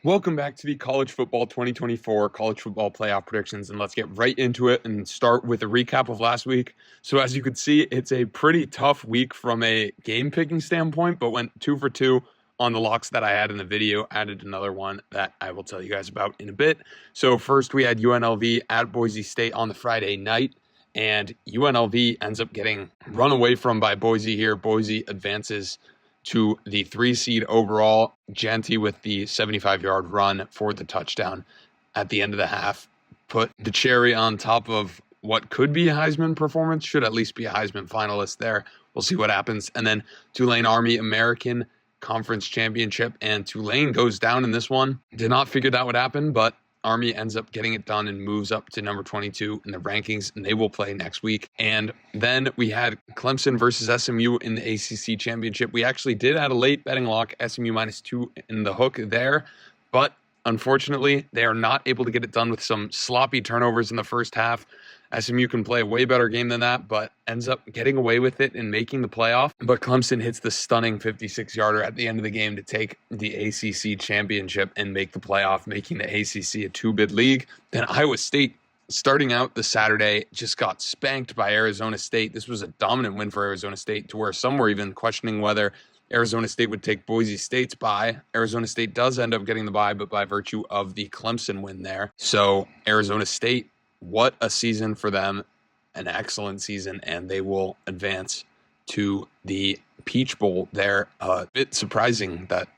Welcome back to the College Football 2024 College Football Playoff predictions, and let's get right into it and start with a recap of last week. So as you can see, it's a pretty tough week from a game-picking standpoint, but went 2 for 2 on the locks that I had in the video, added another one that I will tell you guys about in a bit. So first we had UNLV at Boise State on the Friday night, and UNLV ends up getting run away from by Boise here. Boise advances to the 3 seed overall. Genty with the 75-yard run for the touchdown at the end of the half put the cherry on top of what could be a Heisman performance, should at least be a Heisman finalist there. We'll see what happens. And then Tulane Army American Conference Championship, and Tulane goes down in this one. Did not figure that would happen, but Army ends up getting it done and moves up to number 22 in the rankings, and they will play next week. And then we had Clemson versus SMU in the ACC Championship. We actually did add a late betting lock, SMU -2 in the hook there, but unfortunately, they are not able to get it done with some sloppy turnovers in the first half. SMU can play a way better game than that, but ends up getting away with it and making the playoff. But Clemson hits the stunning 56-yarder at the end of the game to take the ACC championship and make the playoff, making the ACC a 2-bid league. Then Iowa State, starting out the Saturday, just got spanked by Arizona State. This was a dominant win for Arizona State, to where some were even questioning whether Arizona State would take Boise State's bye. Arizona State does end up getting the bye, but by virtue of the Clemson win there. So Arizona State, what a season for them, an excellent season, and they will advance to the Peach Bowl there. A bit surprising that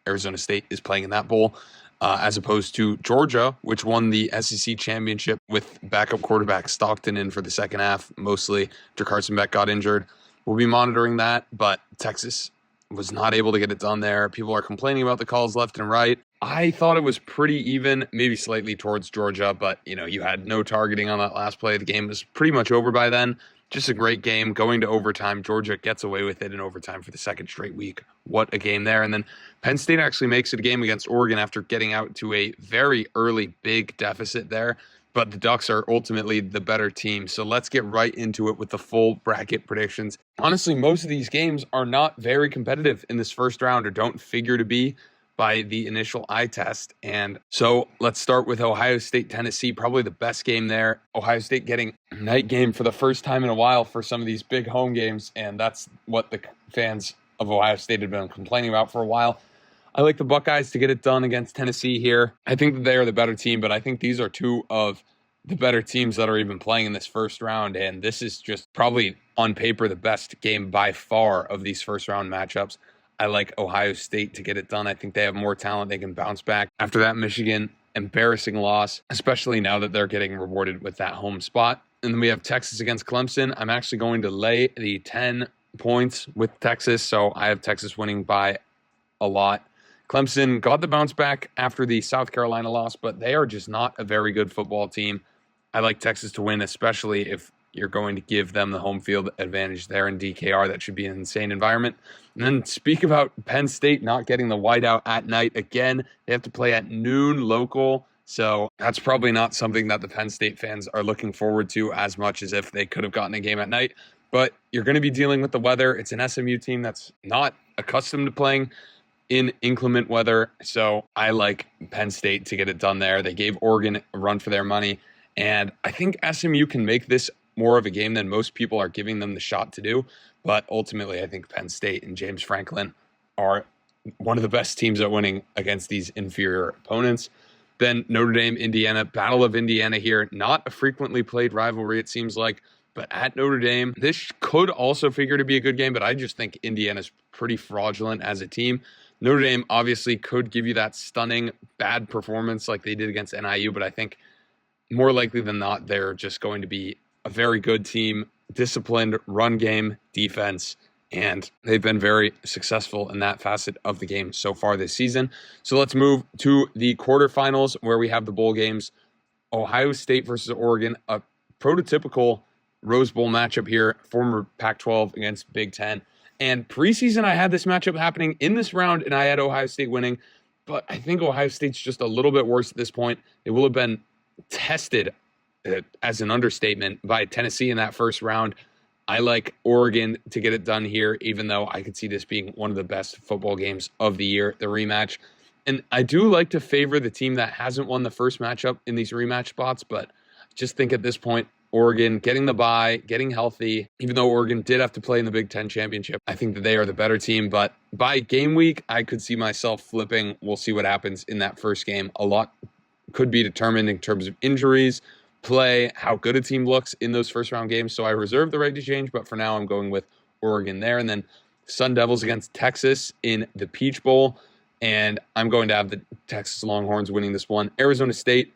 Arizona State is playing in that bowl, as opposed to Georgia, which won the SEC championship with backup quarterback Stockton in for the second half, mostly after Carson Beck got injured. We'll be monitoring that, but Texas was not able to get it done there. People are complaining about the calls left and right. I thought it was pretty even, maybe slightly towards Georgia, but you had no targeting on that last play. The game was pretty much over by then. Just a great game going to overtime. Georgia gets away with it in overtime for the second straight week. What a game there. And then Penn State actually makes it a game against Oregon after getting out to a very early big deficit there. But the Ducks are ultimately the better team. So let's get right into it with the full bracket predictions. Honestly, most of these games are not very competitive in this first round, or don't figure to be by the initial eye test. And so let's start with Ohio State, Tennessee, probably the best game there. Ohio State getting a night game for the first time in a while for some of these big home games. And that's what the fans of Ohio State have been complaining about for a while. I like the Buckeyes to get it done against Tennessee here. I think that they are the better team, but I think these are two of the better teams that are even playing in this first round. And this is just probably on paper the best game by far of these first round matchups. I like Ohio State to get it done. I think they have more talent. They can bounce back after that Michigan embarrassing loss, especially now that they're getting rewarded with that home spot. And then we have Texas against Clemson. I'm actually going to lay the 10 points with Texas, so I have Texas winning by a lot. Clemson got the bounce back after the South Carolina loss, but they are just not a very good football team. I like Texas to win, especially if you're going to give them the home field advantage there in DKR. That should be an insane environment. And then speak about Penn State not getting the whiteout at night. Again, they have to play at noon local. So that's probably not something that the Penn State fans are looking forward to as much as if they could have gotten a game at night. But you're going to be dealing with the weather. It's an SMU team that's not accustomed to playing in inclement weather. So I like Penn State to get it done there. They gave Oregon a run for their money. And I think SMU can make this more of a game than most people are giving them the shot to do. But ultimately, I think Penn State and James Franklin are one of the best teams at winning against these inferior opponents. Then Notre Dame, Indiana, Battle of Indiana here. Not a frequently played rivalry, it seems like, but at Notre Dame. This could also figure to be a good game, but I just think Indiana's pretty fraudulent as a team. Notre Dame obviously could give you that stunning bad performance like they did against NIU, but I think more likely than not, they're just going to be a very good team, disciplined run game, defense, and they've been very successful in that facet of the game so far this season. So let's move to the quarterfinals where we have the bowl games. Ohio State versus Oregon, a prototypical Rose Bowl matchup here, former Pac-12 against Big Ten. And preseason, I had this matchup happening in this round, and I had Ohio State winning. But I think Ohio State's just a little bit worse at this point. It will have been tested, as an understatement, by Tennessee in that first round. I like Oregon to get it done here, even though I could see this being one of the best football games of the year, the rematch. And I do like to favor the team that hasn't won the first matchup in these rematch spots, but just think at this point, Oregon getting the bye, getting healthy, even though Oregon did have to play in the Big Ten championship, I think that they are the better team. But by game week, I could see myself flipping. We'll see what happens in that first game. A lot could be determined in terms of injuries, play, how good a team looks in those first round games. So I reserve the right to change, but for now I'm going with Oregon there. And then Sun Devils against Texas in the Peach Bowl. And I'm going to have the Texas Longhorns winning this one. Arizona State,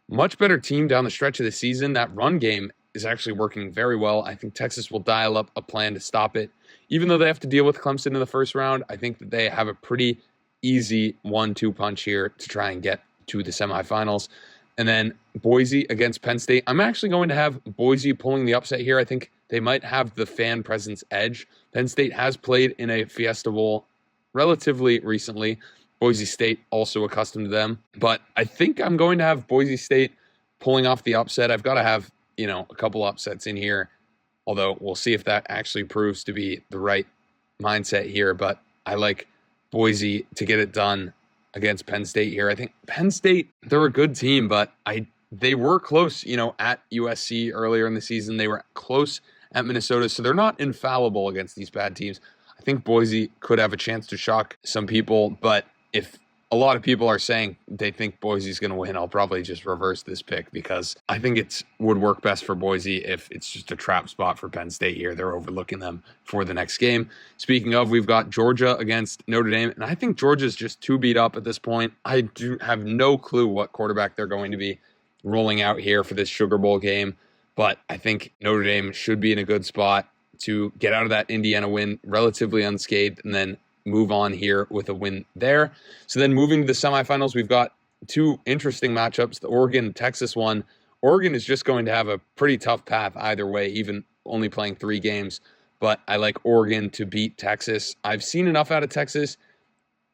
much better team down the stretch of the season. That run game is actually working very well. I think Texas will dial up a plan to stop it. Even though they have to deal with Clemson in the first round, I think that they have a pretty easy 1-2 punch here to try and get to the semifinals. And then Boise against Penn State. I'm actually going to have Boise pulling the upset here. I think they might have the fan presence edge. Penn State has played in a Fiesta Bowl relatively recently. Boise State also accustomed to them. But I think I'm going to have Boise State pulling off the upset. I've got to have, a couple upsets in here, although we'll see if that actually proves to be the right mindset here. But I like Boise to get it done against Penn State here. I think Penn State, they're a good team, but they were close, at USC earlier in the season. They were close at Minnesota, so they're not infallible against these bad teams. I think Boise could have a chance to shock some people, but if a lot of people are saying they think Boise's going to win, I'll probably just reverse this pick because I think it would work best for Boise if it's just a trap spot for Penn State here. They're overlooking them for the next game. Speaking of, we've got Georgia against Notre Dame, and I think Georgia's just too beat up at this point. I do have no clue what quarterback they're going to be rolling out here for this Sugar Bowl game, but I think Notre Dame should be in a good spot to get out of that Indiana win relatively unscathed and then move on here with a win there. So then moving to the semifinals, we've got two interesting matchups, the Oregon-Texas one. Oregon is just going to have a pretty tough path either way, even only playing 3 games, but I like Oregon to beat Texas. I've seen enough out of Texas.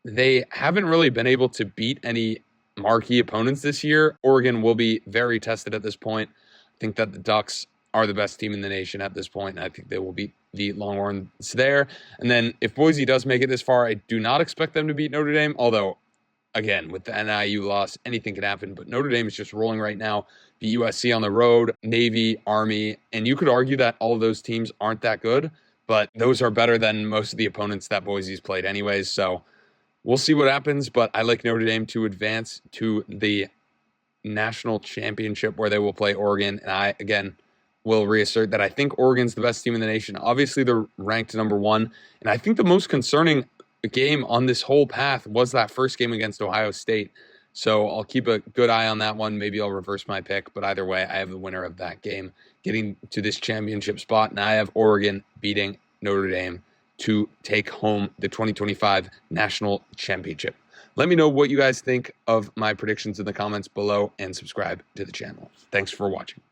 They haven't really been able to beat any marquee opponents this year. Oregon will be very tested at this point. I think that the Ducks are the best team in the nation at this point, and I think they will beat the Longhorns there. And then if Boise does make it this far, I do not expect them to beat Notre Dame, although, again, with the NIU loss, anything can happen. But Notre Dame is just rolling right now. Beat USC on the road, Navy, Army, and you could argue that all of those teams aren't that good, but those are better than most of the opponents that Boise's played anyways. So we'll see what happens, but I like Notre Dame to advance to the national championship where they will play Oregon. And I, again, will reassert that I think Oregon's the best team in the nation. Obviously, they're ranked number 1. And I think the most concerning game on this whole path was that first game against Ohio State. So I'll keep a good eye on that one. Maybe I'll reverse my pick. But either way, I have the winner of that game getting to this championship spot. And I have Oregon beating Notre Dame to take home the 2025 national championship. Let me know what you guys think of my predictions in the comments below and subscribe to the channel. Thanks for watching.